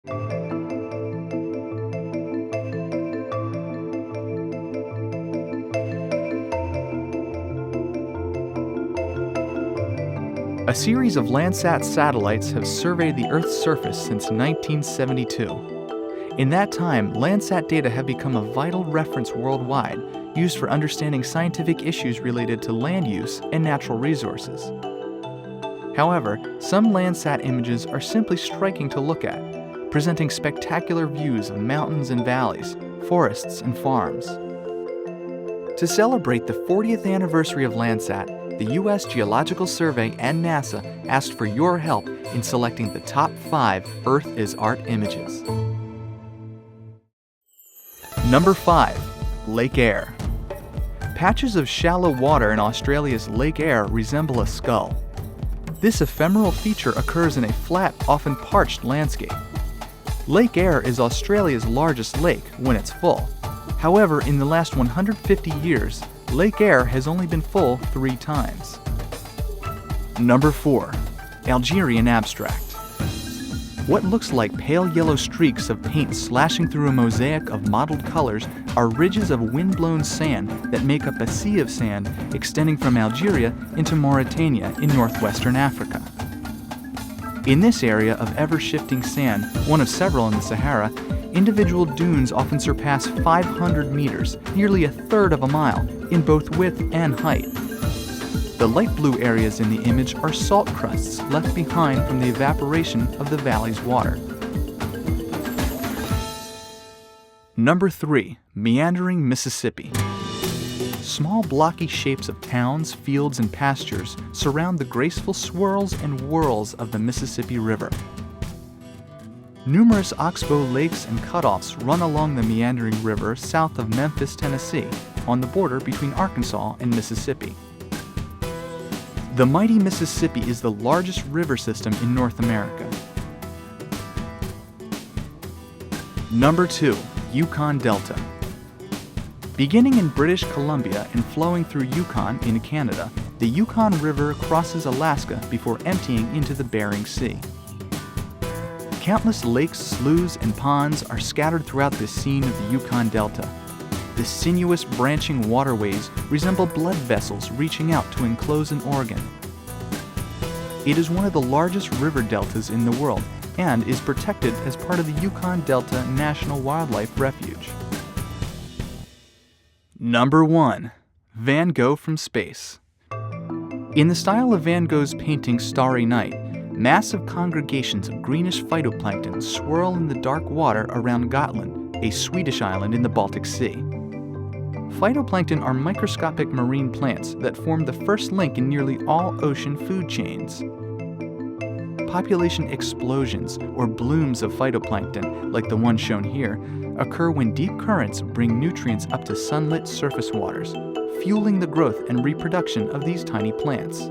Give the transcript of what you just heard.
A series of Landsat satellites have surveyed the Earth's surface since 1972. In that time, Landsat data have become a vital reference worldwide, used for understanding scientific issues related to land use and natural resources. However, some Landsat images are simply striking to look at, presenting spectacular views of mountains and valleys, forests and farms. To celebrate the 40th anniversary of Landsat, the U.S. Geological Survey and NASA asked for your help in selecting the top 5 Earth is Art images. Number 5. Lake Eyre. Patches of shallow water in Australia's Lake Eyre resemble a skull. This ephemeral feature occurs in a flat, often parched landscape. Lake Eyre is Australia's largest lake when it's full. However, in the last 150 years, Lake Eyre has only been full 3 times. Number 4. Algerian Abstract. What looks like pale yellow streaks of paint slashing through a mosaic of mottled colors are ridges of wind-blown sand that make up a sea of sand extending from Algeria into Mauritania in northwestern Africa. In this area of ever-shifting sand, one of several in the Sahara, individual dunes often surpass 500 meters, nearly a third of a mile, in both width and height. The light blue areas in the image are salt crusts left behind from the evaporation of the valley's water. Number 3. Meandering Mississippi. Small blocky shapes of towns, fields, and pastures surround the graceful swirls and whirls of the Mississippi River. Numerous oxbow lakes and cutoffs run along the meandering river south of Memphis, Tennessee, on the border between Arkansas and Mississippi. The mighty Mississippi is the largest river system in North America. Number 2. Yukon Delta. Beginning in British Columbia and flowing through Yukon in Canada, the Yukon River crosses Alaska before emptying into the Bering Sea. Countless lakes, sloughs, and ponds are scattered throughout the scene of the Yukon Delta. The sinuous branching waterways resemble blood vessels reaching out to enclose an organ. It is one of the largest river deltas in the world and is protected as part of the Yukon Delta National Wildlife Refuge. Number 1. Van Gogh from Space. In the style of Van Gogh's painting Starry Night, massive congregations of greenish phytoplankton swirl in the dark water around Gotland, a Swedish island in the Baltic Sea. Phytoplankton are microscopic marine plants that form the first link in nearly all ocean food chains. Population explosions, or blooms of phytoplankton, like the one shown here, occur when deep currents bring nutrients up to sunlit surface waters, fueling the growth and reproduction of these tiny plants.